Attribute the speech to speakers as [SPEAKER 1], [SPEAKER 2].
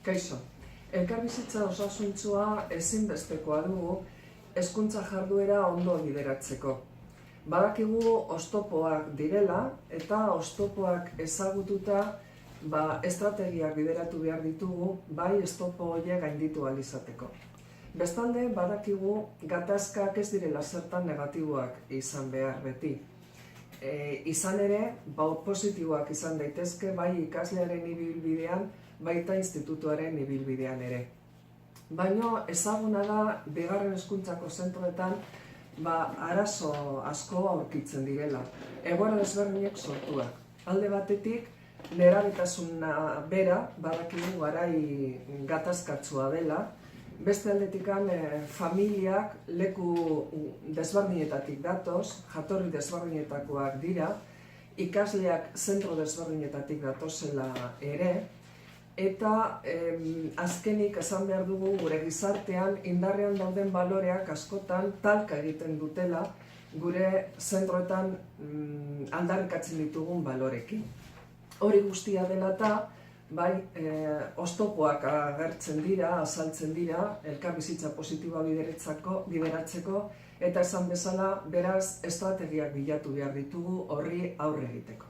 [SPEAKER 1] Kaixo, elkarbizitza osasuntsua ezinbestekoa dugu hezkuntza jarduera ondo bideratzeko. Badakigu oztopoak direla eta oztopoak ezagututa estrategiak bideratu behar ditugu bai oztopo horiek gainditu ahal izateko. Bestalde, badakigu gatazkak ez direla zertan negatiboak izan behar beti. Izan ere, positiboak izan daitezke bai ikaslearen ibilbidean, baita institutuaren ibilbidean ere. Baina ezaguna da, bigarren hezkuntzako zentroetan arazo asko aurkitzen direla. Egoera desberdinek sortuak. Alde batetik, nerabetasuna bera, badakigu garai gatazkatsua dela. Beste aldetik, familiak leku desberdinetatik datoz, jatorri desberdinetakoak dira, ikasleak zentro desberdinetatik datozela ere, eta azkenik esan behar dugu gure gizartean indarrean dauden baloreak askotan talka egiten dutela gure zentroetan aldarrikatzen ditugun balorekin. Hori guztia dela eta, oztopoak agertzen dira, azaltzen dira, elkarbizitza positiboa bideratzeko, eta esan bezala, beraz, estrategiak bilatu behar ditugu horri aurre egiteko.